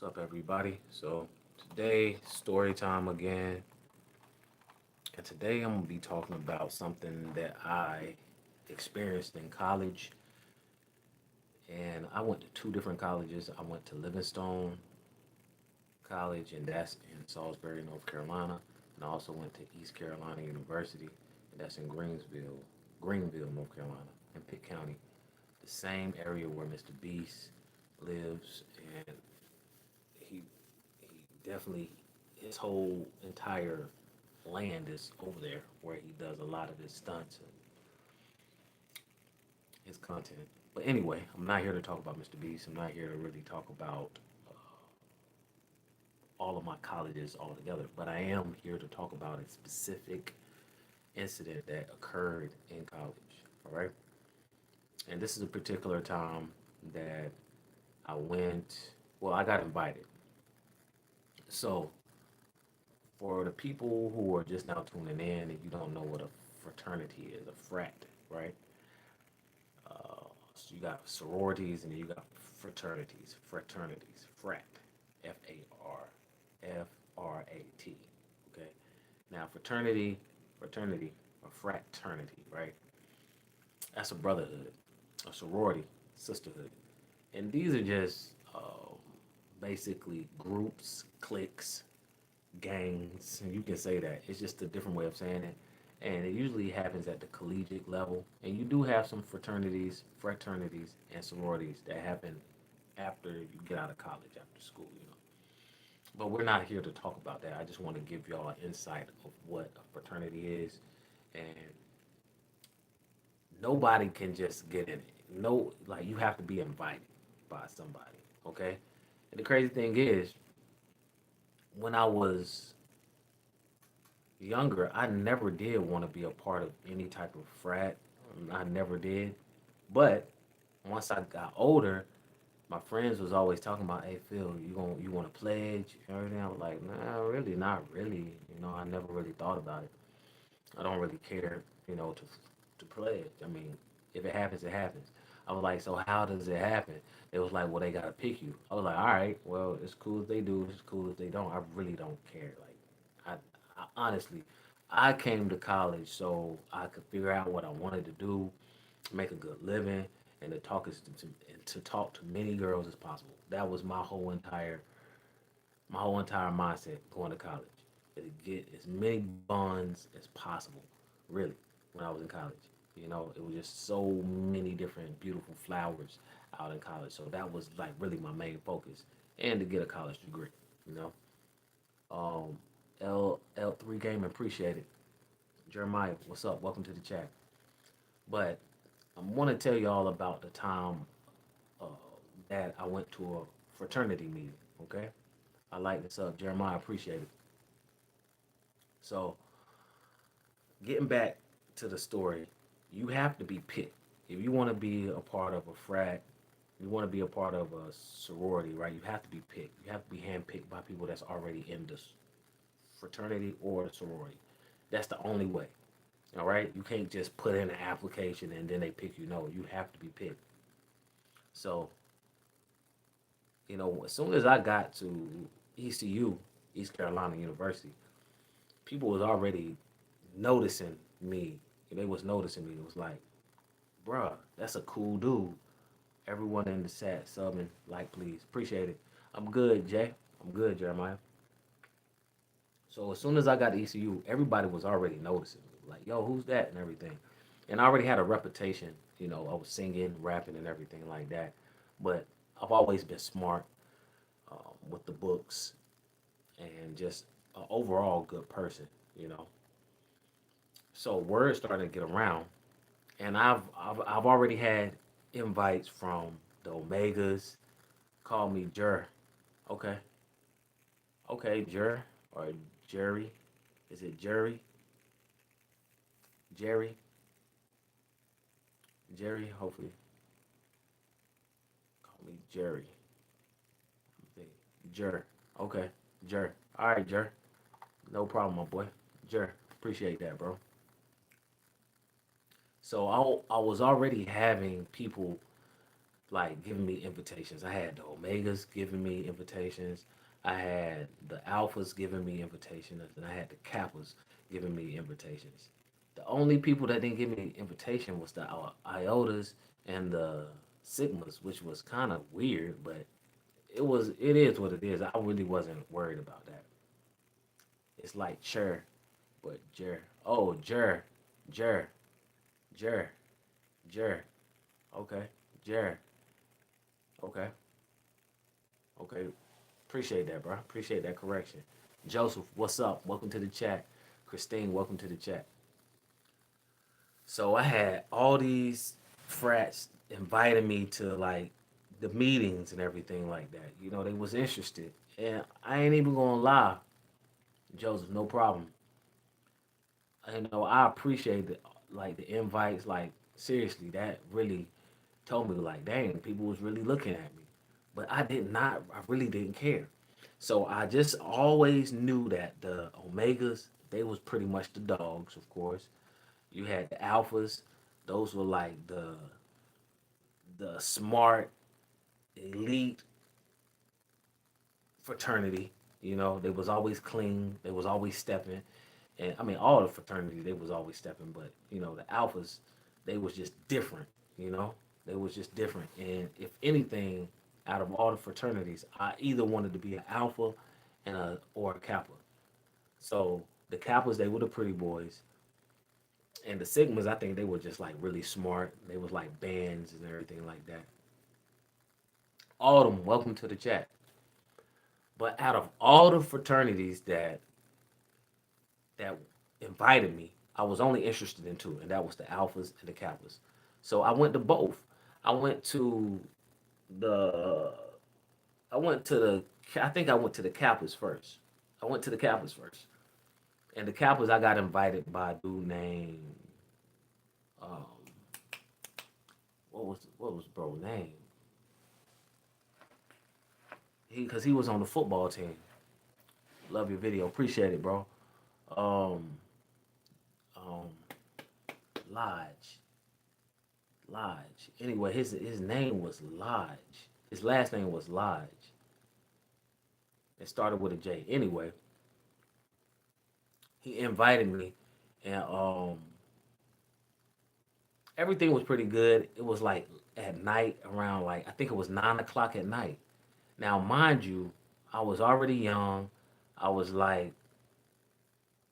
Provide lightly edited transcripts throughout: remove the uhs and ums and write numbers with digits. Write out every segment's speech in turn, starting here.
up, everybody? So today, story time again, and today I'm gonna be talking about something that I experienced in college. And I went to two different colleges. I went to Livingstone College, and that's in Salisbury, North Carolina, and I also went to East Carolina University, and that's in Greenville, North Carolina, in Pitt County, the same area where Mr. Beast lives, and he he definitely his whole entire land is over there where he does a lot of his stunts and his content. But anyway, I'm not here to talk about Mr. Beast. I'm not here to really talk about all of my colleges altogether. But I am here to talk about a specific incident that occurred in college. All right. And this is a particular time that I went, well, I got invited. So for the people who are just now tuning in and you don't know what a fraternity is, a frat, right? So you got sororities and then you got fraternities, frat, Fratrat. Okay. Now fraternity, or fraternity, right? That's a brotherhood, a sorority, sisterhood, and these are just basically groups, cliques, gangs, and you can say that. It's just a different way of saying it. And it usually happens at the collegiate level. And you do have some fraternities, and sororities that happen after you get out of college, after school, you know. But we're not here to talk about that. I just want to give y'all an insight of what a fraternity is. And nobody can just get in it. No, like you have to be invited by somebody, okay? And the crazy thing is, when I was younger, I never did want to be a part of any type of frat. I never did. But once I got older, my friends was always talking about, "Hey Phil, you want to pledge and everything?" I was like, "Nah, really, not really." You know, I never really thought about it. I don't really care, to pledge. I mean, if it happens, it happens. I was like, "So how does it happen?" It was like, "Well, they gotta pick you." I was like, "All right, well, it's cool if they do. It's cool if they don't. I really don't care." Like, I honestly, I came to college so I could figure out what I wanted to do, make a good living, and to talk to many girls as possible. That was my whole entire mindset going to college. Is to get as many bonds as possible. Really, when I was in college, it was just so many different beautiful flowers out in college. So that was like really my main focus, and to get a college degree. You know, um, L3 Game appreciate it. Jeremiah, what's up? Welcome to the chat. But I want to tell you all about the time uh, that I went to a fraternity meeting. Okay, I like this up, Jeremiah. Appreciate it. So, getting back to the story, you have to be picked if you want to be a part of a frat. You want to be a part of a sorority, right? You have to be picked. You have to be handpicked by people that's already in this fraternity or sorority. That's the only way. All right, you can't just put in an application and then they pick you. No, you have to be picked. So, as soon as I got to ECU, East Carolina University, people was already noticing me. They was noticing me. It was like, bruh, that's a cool dude. Everyone in the chat, subbing, like, please. Appreciate it. I'm good, Jay. I'm good, Jeremiah. So as soon as I got to ECU, everybody was already noticing me. Like, yo, who's that? And everything. And I already had a reputation. I was singing, rapping, and everything like that. But I've always been smart with the books and just an overall good person, you know. So word started to get around, and I've already had invites from the Omegas. Call me Jer. Okay, okay, Jer or Jerry. Is it Jerry? Jerry? Jerry? Hopefully, call me Jerry. Jer. Okay, Jer. All right, Jer. No problem, my boy. Jer. Appreciate that, bro. So I was already having people like giving me invitations. I had the Omegas giving me invitations. I had the Alphas giving me invitations, and I had the Kappas giving me invitations. The only people that didn't give me invitation was the Iotas and the Sigmas, which was kind of weird, but it is what it is. I really wasn't worried about that. It's like sure, but Jer. Oh, Jer, Jer, Jer, Jer. Okay, Jer. Okay, okay. Appreciate that, bro. Appreciate that correction. Joseph, what's up? Welcome to the chat. Christine, welcome to the chat. So I had all these frats inviting me to like the meetings and everything like that. You know, they was interested. And I ain't even gonna lie, Joseph, no problem. You know, I appreciate the invites, like seriously, that really told me like, dang, people was really looking at me. But I really didn't care. So I just always knew that the Omegas, they was pretty much the dogs, of course. You had the Alphas, those were like the smart, elite fraternity. You know, they was always clean, they was always stepping. And I mean all the fraternity, they was always stepping, but you know, the Alphas, they was just different, you know? They was just different. And if anything, out of all the fraternities, I either wanted to be an alpha and a or a kappa. So the kappas, they were the pretty boys, and the sigmas, I think they were just like really smart. They was like bands and everything like that. Autumn, welcome to the chat. But out of all the fraternities that invited me, I was only interested in two, and that was the alphas and the kappas. So I went to both. I went to the I went to the I think I went to the Kappas first. I went to the Kappas first, and the Kappas I got invited by a dude named um, what was bro name? Because he was on the football team. Love your video, appreciate it, bro. Um, um, Lodge, Lodge. Anyway, his name was Lodge. His last name was Lodge. It started with a J. Anyway, he invited me, and everything was pretty good. It was like at night around like I think it was 9 o'clock at night. Now, mind you, I was already young. I was like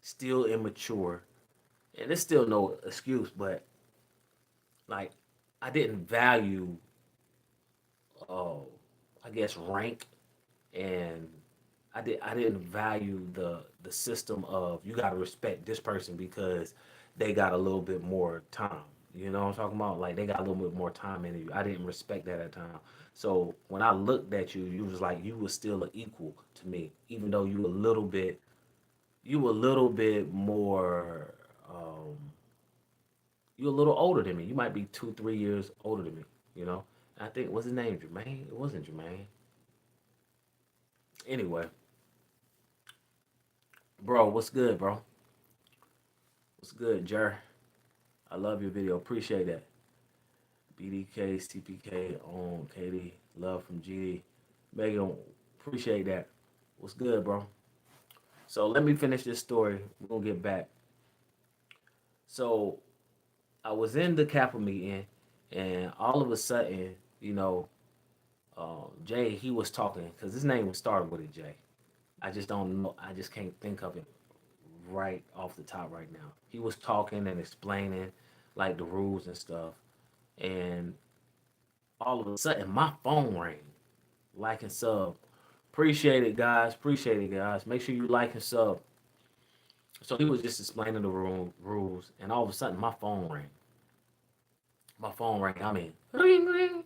still immature, and it's still no excuse, but like I didn't value, uh, I guess rank, and I didn't value the system of you got to respect this person because they got a little bit more time. You know what I'm talking about? Like they got a little bit more time in you. I didn't respect that at the time. So when I looked at you, you was like you was still an equal to me, even though you a little bit more um, you a little older than me. You might be 2, 3 years older than me. You know. I think what's his name? Jermaine? It wasn't Jermaine. Anyway, bro, what's good, bro? What's good, Jer? I love your video. Appreciate that. BDK, CPK on Katie. Love from GD. Megan, appreciate that. What's good, bro? So let me finish this story. We're gonna get back. So I was in the Kappa meeting, and all of a sudden, you know, Jay, he was talking because his name was started with a J. I just don't know. I just can't think of it right off the top right now. He was talking and explaining like the rules and stuff, and all of a sudden my phone rang. Like and sub. Appreciate it, guys. Appreciate it, guys. Make sure you like and sub. So he was just explaining the rules, and all of a sudden my phone rang. My phone rang. I mean, ring, ring.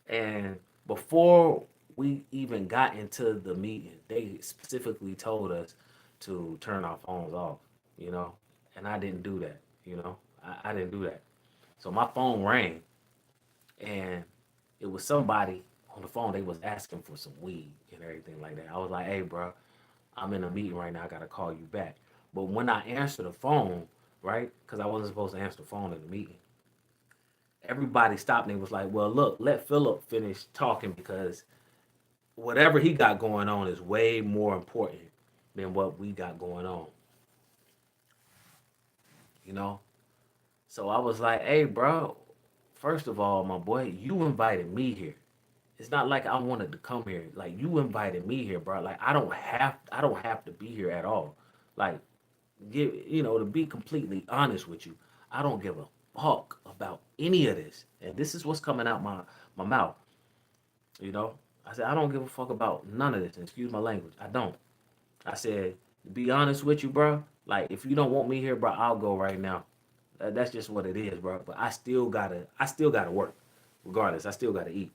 And before we even got into the meeting, they specifically told us to turn our phones off, you know, and I didn't do that, you know, I didn't do that. So my phone rang, and it was somebody on the phone. They was asking for some weed and everything like that. I was like, hey, bro, I'm in a meeting right now. I gotta call you back. But when I answered the phone, right, because I wasn't supposed to answer the phone in the meeting, Everybody stopped and was like, well, look, let Philip finish talking because whatever he got going on is way more important than what we got going on, you know? So I was like, hey, bro, first of all, my boy, you invited me here. It's not like I wanted to come here. Like you invited me here, bro. Like I don't have to be here at all. Like to be completely honest with you, I don't give a fuck about any of this. And this is what's coming out my mouth, you know? I said I don't give a fuck about none of this. Excuse my language. I don't. I said, to be honest with you, bro, like if you don't want me here, bro, I'll go right now. That's just what it is, bro. But I still gotta work. Regardless, I still gotta eat.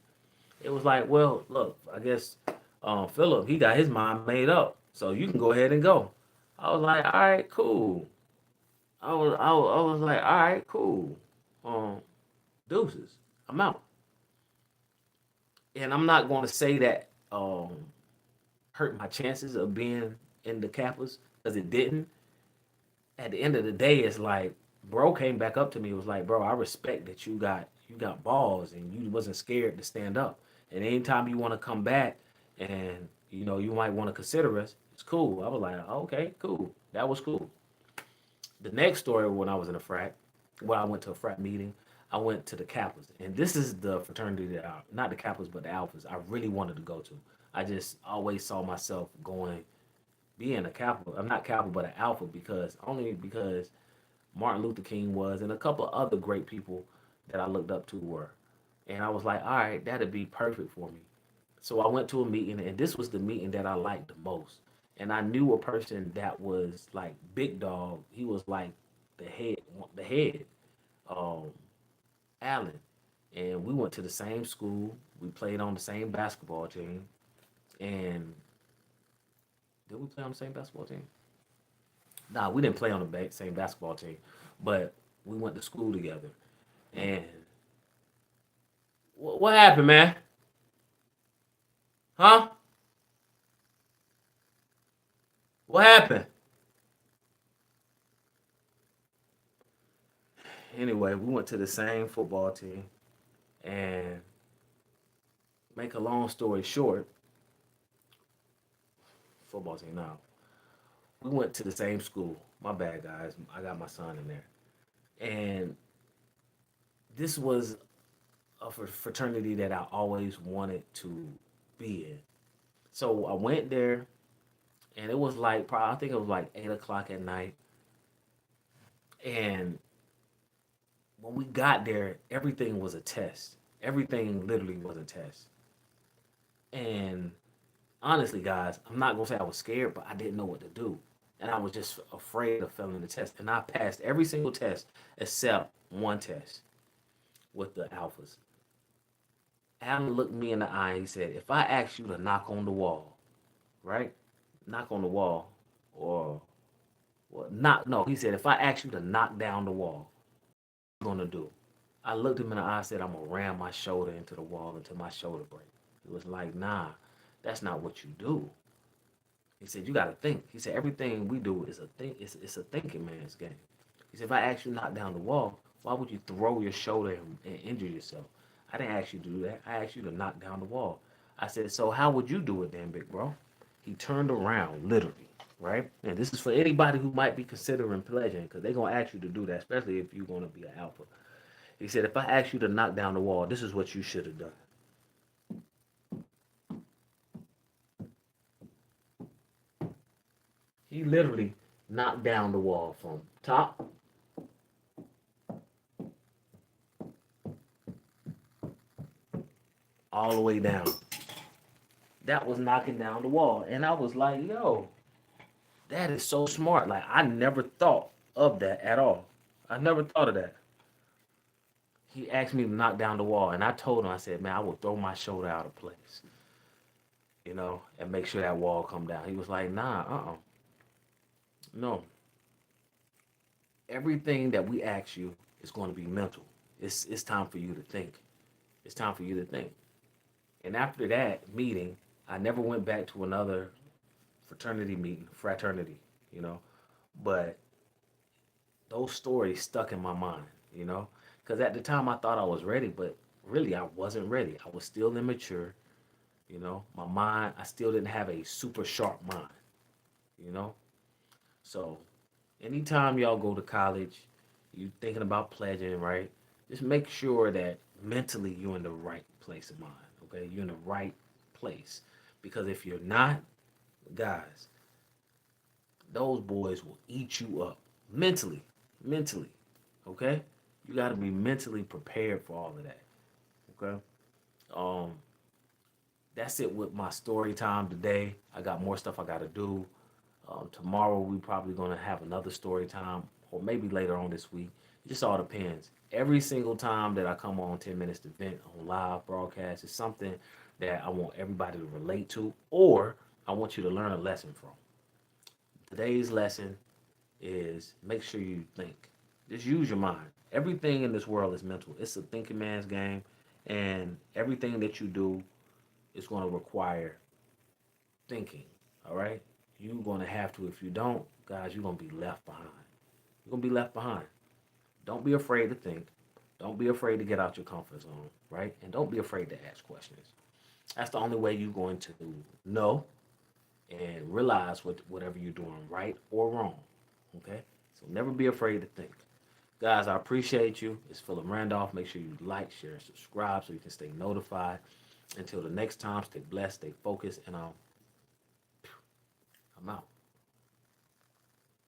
It was like, well, look, I guess Philip, he got his mind made up, so you can go ahead and go. I was like, all right, cool. I was like, all right, cool. Um, Deuces, I'm out. And I'm not going to say that hurt my chances of being in the Kappas because it didn't. At the end of the day, it's like bro came back up to me. Was like, bro, I respect that you got balls and you wasn't scared to stand up. And anytime you want to come back and you might want to consider us, it's cool. I was like, okay, cool. That was cool. The next story when I was in a frat, when I went to a frat meeting, I went to the Kappas, and this is the fraternity that not the Kappas but the Alphas I really wanted to go to. I just always saw myself going being a Kappa. I'm not Kappa but an Alpha because Martin Luther King was, and a couple of other great people that I looked up to were. And I was like, all right, that'd be perfect for me. So I went to a meeting, and this was the meeting that I liked the most. And I knew a person that was like big dog. He was like the head, um, Allen. And we went to the same school. We played on the same basketball team. And did we play on the same basketball team? Nah, we didn't play on the same basketball team, but we went to school together. And what happened, man? Huh? What happened? Anyway, we went to the same football team. And make a long story short, football team now. We went to the same school. My bad, guys. I got my son in there. And this was a fraternity that I always wanted to be in. So I went there, and it was like, probably, I think it was like 8 o'clock at night. And when we got there, everything was a test. Everything literally was a test. And honestly, guys, I'm not gonna say I was scared, but I didn't know what to do, and I was just afraid of failing the test. And I passed every single test except one test with the alphas. Alan looked me in the eye and he said, "If I ask you to knock on the wall, right? Knock on the wall, or knock. No, he said, if I ask you to knock down the wall, what are you gonna do?" I looked him in the eye and said, "I'm gonna ram my shoulder into the wall until my shoulder breaks." He was like, "Nah, that's not what you do." He said, "You got to think." He said, "Everything we do is a think. It's a thinking man's game." He said, "If I ask you to knock down the wall, why would you throw your shoulder and injure yourself? I didn't ask you to do that. I asked you to knock down the wall." I said, "So how would you do it then, big bro?" He turned around, literally, right? And this is for anybody who might be considering pledging, because they're gonna ask you to do that, especially if you're gonna be an alpha. He said, "If I ask you to knock down the wall, this is what you should have done." He literally knocked down the wall from top all the way down. That was knocking down the wall. And I was like, yo, that is so smart. Like, I never thought of that at all. I never thought of that. He asked me to knock down the wall. And I told him, I said, man, I will throw my shoulder out of place, and make sure that wall come down. He was like, nah, no. Everything that we ask you is going to be mental. It's time for you to think. It's time for you to think. And after that meeting, I never went back to another fraternity, you know. But those stories stuck in my mind, you know. Because at the time I thought I was ready, but really I wasn't ready. I was still immature. My mind, I still didn't have a super sharp mind, you know? So anytime y'all go to college, you thinking about pledging, right? Just make sure that mentally you're in the right place of mind, okay? You're in the right place. Because if you're not, guys, those boys will eat you up mentally, mentally, okay? You got to be mentally prepared for all of that, okay? Um, that's it with my story time today. I got more stuff I got to do. Tomorrow we probably gonna have another story time, or maybe later on this week. It just all depends. Every single time that I come on 10 minutes to vent on live broadcast is something that I want everybody to relate to, or I want you to learn a lesson from. Today's lesson is make sure you think. Just use your mind. Everything in this world is mental. It's a thinking man's game, and everything that you do is going to require thinking. All right, you're going to have to. If you don't, guys, you're going to be left behind. You're going to be left behind. Don't be afraid to think. Don't be afraid to get out your comfort zone, right? And don't be afraid to ask questions. That's the only way you're going to know and realize whatever you're doing, right or wrong. Okay? So never be afraid to think. Guys, I appreciate you. It's Philip Randolph. Make sure you like, share, and subscribe so you can stay notified. Until the next time, stay blessed, stay focused, and I'm out.